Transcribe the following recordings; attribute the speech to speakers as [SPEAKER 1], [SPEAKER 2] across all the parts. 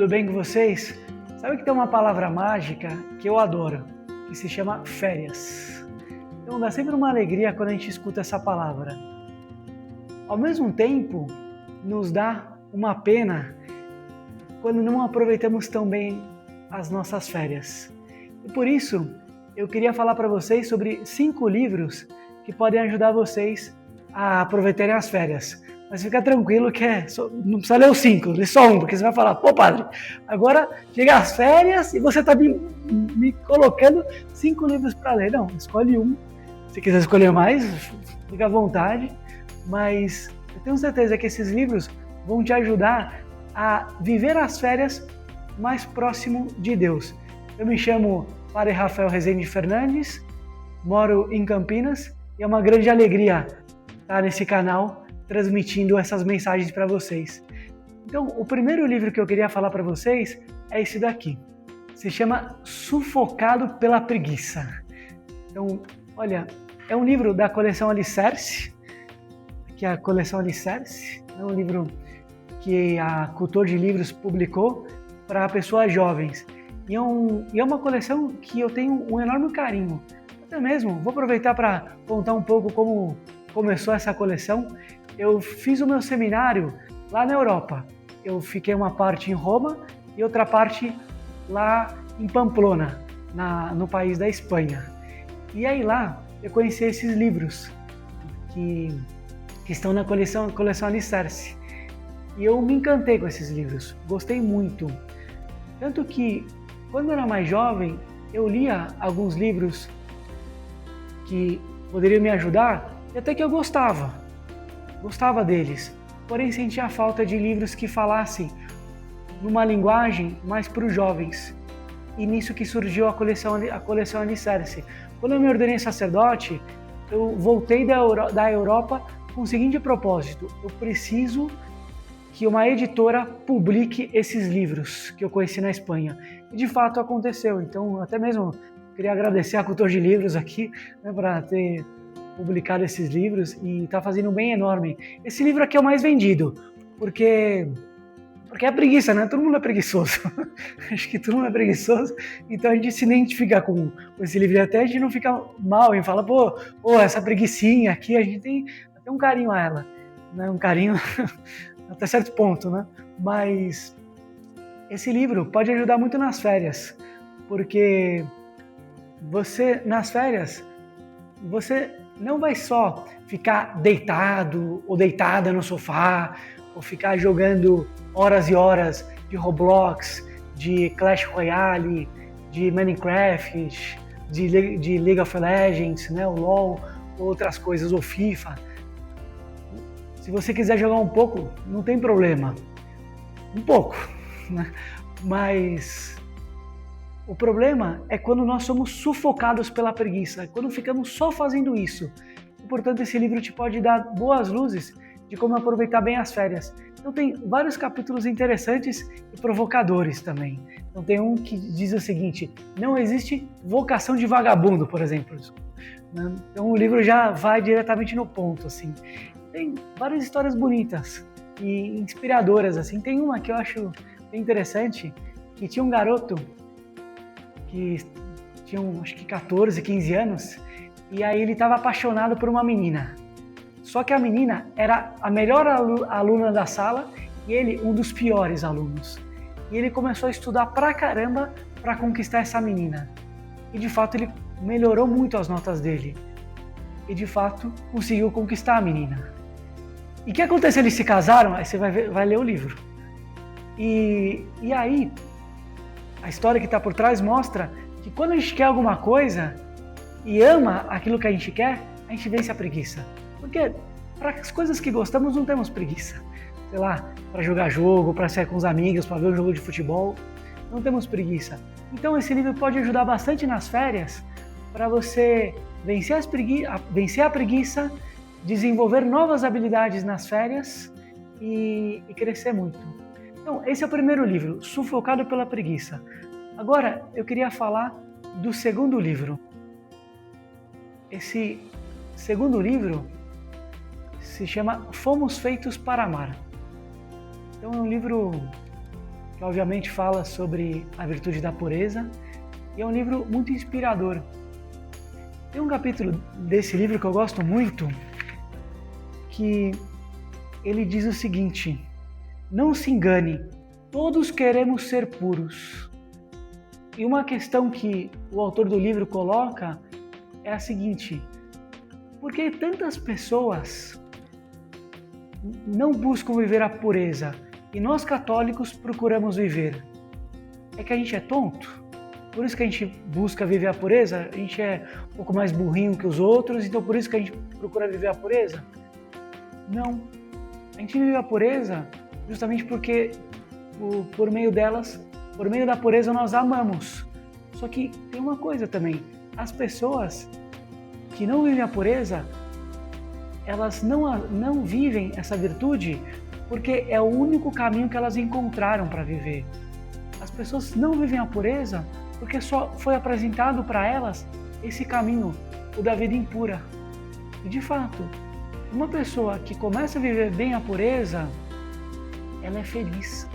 [SPEAKER 1] tudo bem com vocês? Sabe que tem uma palavra mágica que eu adoro, que se chama férias. Então dá sempre uma alegria quando a gente escuta essa palavra. Ao mesmo tempo, nos dá uma pena quando não aproveitamos tão bem as nossas férias. E por isso, eu queria falar para vocês sobre 5 livros que podem ajudar vocês a aproveitarem as férias. Mas fica tranquilo que não precisa ler os 5, lê só um, porque você vai falar, pô padre, agora chega as férias e você está me colocando 5 livros para ler. Não, escolhe um. Se quiser escolher mais, fica à vontade. Mas eu tenho certeza que esses livros vão te ajudar a viver as férias mais próximo de Deus. Eu me chamo Padre Rafael Rezende Fernandes, moro em Campinas e é uma grande alegria estar nesse canal transmitindo essas mensagens para vocês. Então, o primeiro livro que eu queria falar para vocês é esse daqui. Se chama Sufocado pela Preguiça. Então, olha, é um livro da coleção Alicerce, que é a coleção Alicerce, é um livro que a Cultor de Livros publicou para pessoas jovens. E é uma coleção que eu tenho um enorme carinho. Até mesmo, vou aproveitar para contar um pouco como começou essa coleção. Eu fiz o meu seminário lá na Europa. Eu fiquei uma parte em Roma e outra parte lá em Pamplona, no país da Espanha. E aí lá eu conheci esses livros que estão na coleção Alicerce. E eu me encantei com esses livros, gostei muito. Tanto que, quando eu era mais jovem, eu lia alguns livros que poderiam me ajudar e até que eu gostava deles. Porém, sentia a falta de livros que falassem numa linguagem mais para os jovens. E nisso que surgiu a coleção Alicerce. Quando eu me ordenei sacerdote, eu voltei da Europa com o seguinte propósito: eu preciso que uma editora publique esses livros que eu conheci na Espanha. E de fato aconteceu. Então, até mesmo queria agradecer a Cultor de Livros aqui, né, para ter publicado esses livros e está fazendo um bem enorme. Esse livro aqui é o mais vendido, porque é preguiça, né? Todo mundo é preguiçoso. Acho que todo mundo é preguiçoso, então a gente se identifica com esse livro. E até a gente não fica mal em falar, pô, essa preguicinha aqui, a gente tem até um carinho a ela, né? Um carinho até certo ponto, né? Mas esse livro pode ajudar muito nas férias, porque você, nas férias, você não vai só ficar deitado ou deitada no sofá, ou ficar jogando horas e horas de Roblox, de Clash Royale, de Minecraft, de League of Legends, né, o LoL, outras coisas, ou FIFA. Se você quiser jogar um pouco, não tem problema. Um pouco, né? Mas o problema é quando nós somos sufocados pela preguiça, quando ficamos só fazendo isso. E, portanto, esse livro te pode dar boas luzes de como aproveitar bem as férias. Então tem vários capítulos interessantes e provocadores também. Então tem um que diz o seguinte: não existe vocação de vagabundo, por exemplo. Então o livro já vai diretamente no ponto, assim. Tem várias histórias bonitas e inspiradoras, assim. Tem uma que eu acho bem interessante, que tinha um garoto que tinha acho que 14, 15 anos, e aí ele estava apaixonado por uma menina. Só que a menina era a melhor aluna da sala e ele um dos piores alunos. E ele começou a estudar pra caramba para conquistar essa menina. E de fato ele melhorou muito as notas dele. E de fato conseguiu conquistar a menina. E o que aconteceu? Eles se casaram? Aí você vai ler o livro. E aí, a história que está por trás mostra que quando a gente quer alguma coisa e ama aquilo que a gente quer, a gente vence a preguiça. Porque para as coisas que gostamos não temos preguiça. Sei lá, para jogar jogo, para sair com os amigos, para ver um jogo de futebol, não temos preguiça. Então esse livro pode ajudar bastante nas férias para você vencer a preguiça, desenvolver novas habilidades nas férias e crescer muito. Então, esse é o primeiro livro, Sufocado pela Preguiça. Agora, eu queria falar do segundo livro. Esse segundo livro se chama Fomos Feitos para Amar. Então, é um livro que obviamente fala sobre a virtude da pureza, e é um livro muito inspirador. Tem um capítulo desse livro que eu gosto muito, que ele diz o seguinte: não se engane, todos queremos ser puros. E uma questão que o autor do livro coloca é a seguinte: por que tantas pessoas não buscam viver a pureza e nós católicos procuramos viver? É que a gente é tonto? Por isso que a gente busca viver a pureza? A gente é um pouco mais burrinho que os outros, então por isso que a gente procura viver a pureza? Não. A gente vive a pureza justamente porque por meio da pureza nós amamos. Só que tem uma coisa também: as pessoas que não vivem a pureza, elas não vivem essa virtude porque é o único caminho que elas encontraram para viver. As pessoas não vivem a pureza porque só foi apresentado para elas esse caminho, o da vida impura. E de fato, uma pessoa que começa a viver bem a pureza, ela é feliz,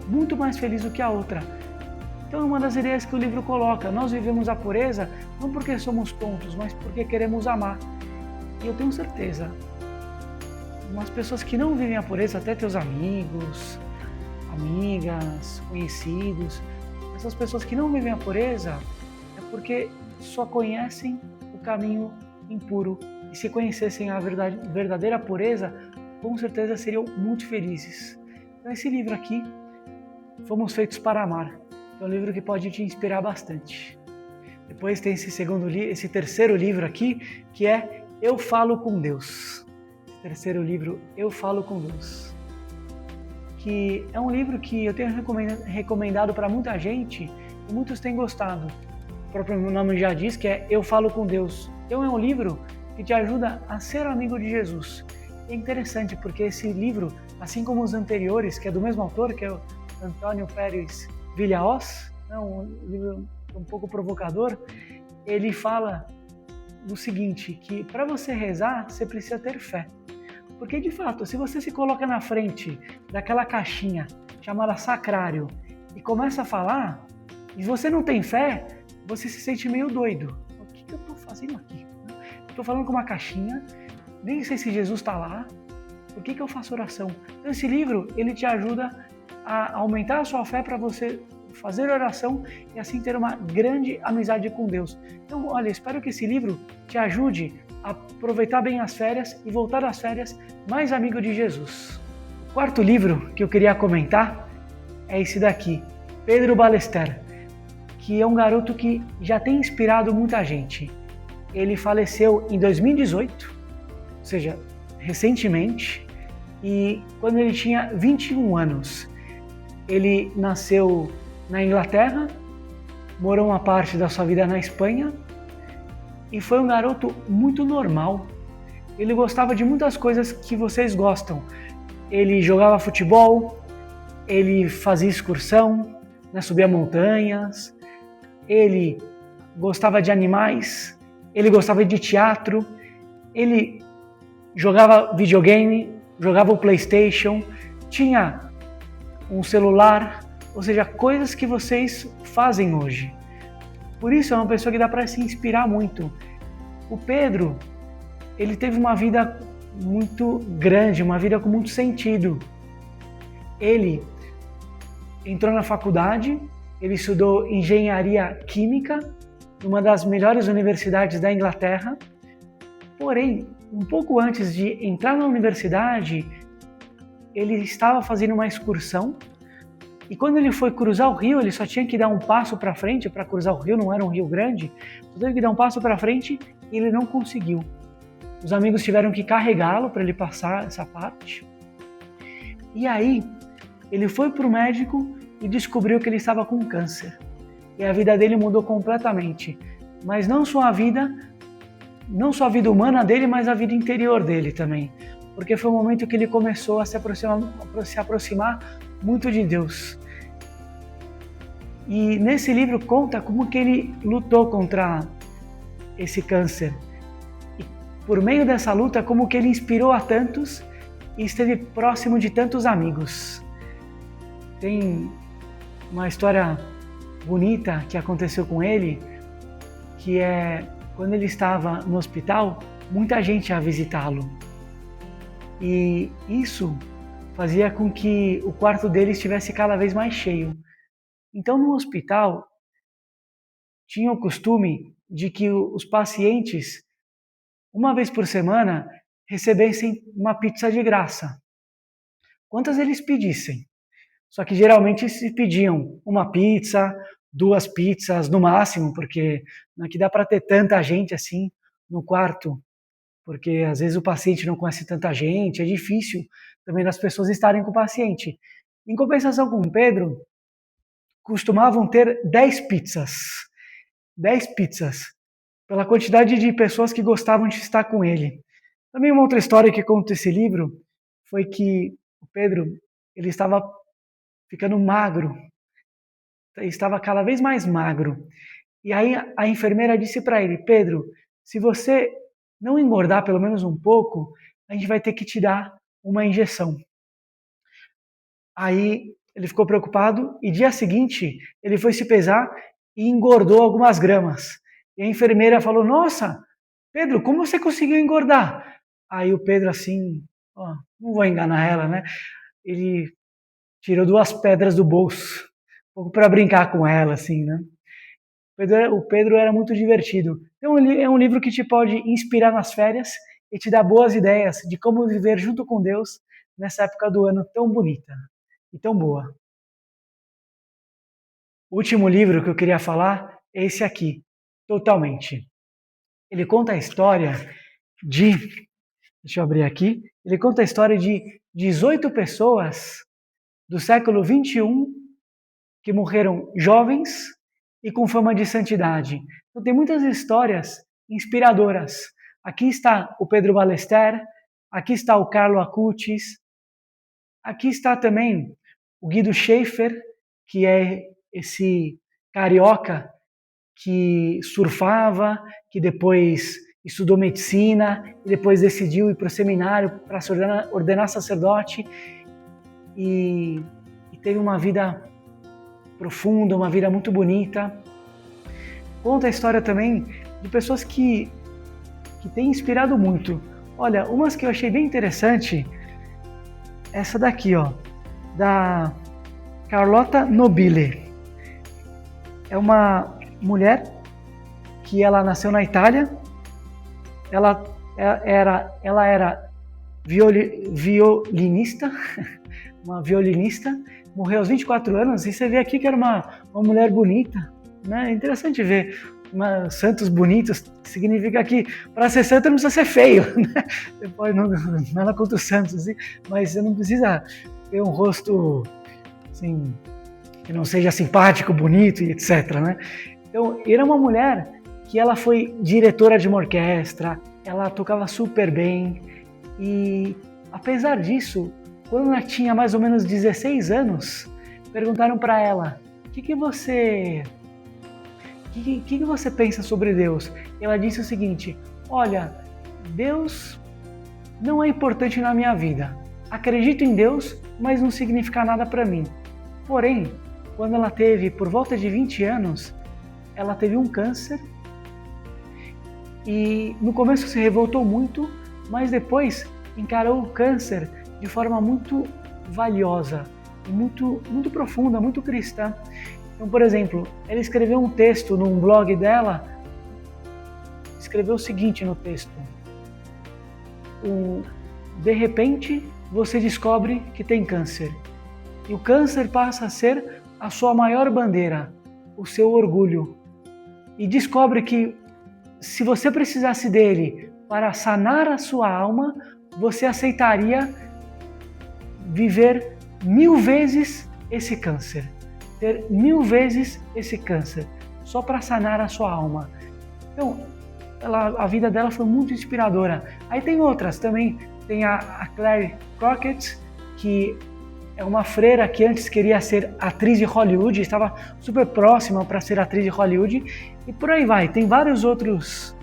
[SPEAKER 1] muito mais feliz do que a outra. Então é uma das ideias que o livro coloca: nós vivemos a pureza não porque somos tontos, mas porque queremos amar. E eu tenho certeza, umas pessoas que não vivem a pureza, até teus amigos, amigas, conhecidos, essas pessoas que não vivem a pureza é porque só conhecem o caminho impuro. E se conhecessem a verdadeira pureza, com certeza seriam muito felizes. Então esse livro aqui, Fomos Feitos para Amar, é um livro que pode te inspirar bastante. Depois tem esse terceiro livro aqui, que é Eu Falo com Deus. Terceiro livro, Eu Falo com Deus. Que é um livro que eu tenho recomendado para muita gente e muitos têm gostado. O próprio nome já diz que é Eu Falo com Deus. Então é um livro que te ajuda a ser amigo de Jesus. É interessante porque esse livro, assim como os anteriores, que é do mesmo autor, que é o Antônio Pérez Villaós, um livro um pouco provocador, ele fala o seguinte, que para você rezar, você precisa ter fé. Porque, de fato, se você se coloca na frente daquela caixinha chamada sacrário e começa a falar, e você não tem fé, você se sente meio doido. O que eu estou fazendo aqui? Estou falando com uma caixinha, nem sei se Jesus está lá, por que eu faço oração? Então, esse livro, ele te ajuda a aumentar a sua fé para você fazer oração e assim ter uma grande amizade com Deus. Então, olha, espero que esse livro te ajude a aproveitar bem as férias e voltar das férias mais amigo de Jesus. O quarto livro que eu queria comentar é esse daqui, Pedro Ballester, que é um garoto que já tem inspirado muita gente. Ele faleceu em 2018, ou seja, recentemente, e quando ele tinha 21 anos. Ele nasceu na Inglaterra, morou uma parte da sua vida na Espanha e foi um garoto muito normal. Ele gostava de muitas coisas que vocês gostam. Ele jogava futebol, ele fazia excursão, subia montanhas, ele gostava de animais, ele gostava de teatro, ele jogava videogame, jogava o PlayStation, tinha um celular, ou seja, coisas que vocês fazem hoje. Por isso é uma pessoa que dá para se inspirar muito. O Pedro, ele teve uma vida muito grande, uma vida com muito sentido. Ele entrou na faculdade, ele estudou engenharia química, numa das melhores universidades da Inglaterra. Porém, um pouco antes de entrar na universidade, ele estava fazendo uma excursão e quando ele foi cruzar o rio, ele só tinha que dar um passo para frente para cruzar o rio, não era um rio grande, só teve que dar um passo para frente e ele não conseguiu. Os amigos tiveram que carregá-lo para ele passar essa parte. E aí, ele foi para o médico e descobriu que ele estava com câncer. E a vida dele mudou completamente. Mas não só a vida humana dele, mas a vida interior dele também. Porque foi o momento que ele começou a se aproximar muito de Deus. E nesse livro conta como que ele lutou contra esse câncer. E por meio dessa luta, como que ele inspirou a tantos e esteve próximo de tantos amigos. Tem uma história bonita que aconteceu com ele, que é quando ele estava no hospital, muita gente ia visitá-lo. E isso fazia com que o quarto dele estivesse cada vez mais cheio. Então, no hospital, tinha o costume de que os pacientes, uma vez por semana, recebessem uma pizza de graça. Quantas eles pedissem. Só que geralmente se pediam uma pizza, 2 pizzas no máximo, porque não é que dá para ter tanta gente assim no quarto, porque às vezes o paciente não conhece tanta gente, é difícil também das pessoas estarem com o paciente. Em compensação com o Pedro, costumavam ter 10 pizzas. 10 pizzas, pela quantidade de pessoas que gostavam de estar com ele. Também uma outra história que conta esse livro foi que o Pedro, ele estava ficando magro, estava cada vez mais magro. E aí a enfermeira disse para ele: Pedro, se você não engordar pelo menos um pouco, a gente vai ter que te dar uma injeção. Aí ele ficou preocupado e dia seguinte ele foi se pesar e engordou algumas gramas. E a enfermeira falou: nossa, Pedro, como você conseguiu engordar? Aí o Pedro assim, ó, não vou enganar ela, né? Ele tirou 2 pedras do bolso, um pouco para brincar com ela, assim, né? O Pedro era muito divertido. Então é um livro que te pode inspirar nas férias e te dar boas ideias de como viver junto com Deus nessa época do ano tão bonita e tão boa. O último livro que eu queria falar é esse aqui, Totalmente. Ele conta a história de, deixa eu abrir aqui, ele conta a história de 18 pessoas do século 21 que morreram jovens e com fama de santidade. Então tem muitas histórias inspiradoras. Aqui está o Pedro Ballester, aqui está o Carlo Acutis, aqui está também o Guido Schaefer, que é esse carioca que surfava, que depois estudou medicina e depois decidiu ir para o seminário para se ordenar sacerdote e teve uma vida profunda, uma vida muito bonita. Conta a história também de pessoas que têm inspirado muito. Olha, umas que eu achei bem interessante, essa daqui, ó, da Carlotta Nobile. É uma mulher que ela nasceu na Itália, ela era violinista, uma violinista, morreu aos 24 anos, e você vê aqui que era uma mulher bonita, né? É interessante ver santos bonitos, significa que para ser santo não precisa ser feio, né? Depois, nada contra os santos, assim, mas você não precisa ter um rosto assim, que não seja simpático, bonito e etc, né? Então, era uma mulher que ela foi diretora de uma orquestra, ela tocava super bem e, apesar disso, quando ela tinha mais ou menos 16 anos, perguntaram para ela: o que você pensa sobre Deus? E ela disse o seguinte: olha, Deus não é importante na minha vida. Acredito em Deus, mas não significa nada para mim. Porém, quando ela teve por volta de 20 anos, ela teve um câncer e no começo se revoltou muito, mas depois encarou o câncer de forma muito valiosa, muito, muito profunda, muito cristã. Então, por exemplo, ela escreveu um texto num blog dela, escreveu o seguinte no texto: de repente você descobre que tem câncer e o câncer passa a ser a sua maior bandeira, o seu orgulho, e descobre que se você precisasse dele para sanar a sua alma, você aceitaria viver 1000 vezes esse câncer, ter 1000 vezes esse câncer, só para sanar a sua alma. Então, a vida dela foi muito inspiradora. Aí tem outras também, tem a Claire Crockett, que é uma freira que antes queria ser atriz de Hollywood, estava super próxima para ser atriz de Hollywood, e por aí vai. Tem vários outros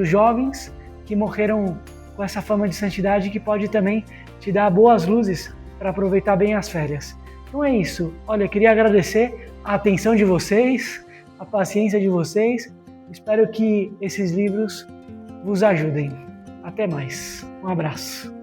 [SPEAKER 1] jovens que morreram com essa fama de santidade, que pode também te dar boas luzes para aproveitar bem as férias. Então é isso. Olha, eu queria agradecer a atenção de vocês, a paciência de vocês. Espero que esses livros vos ajudem. Até mais. Um abraço.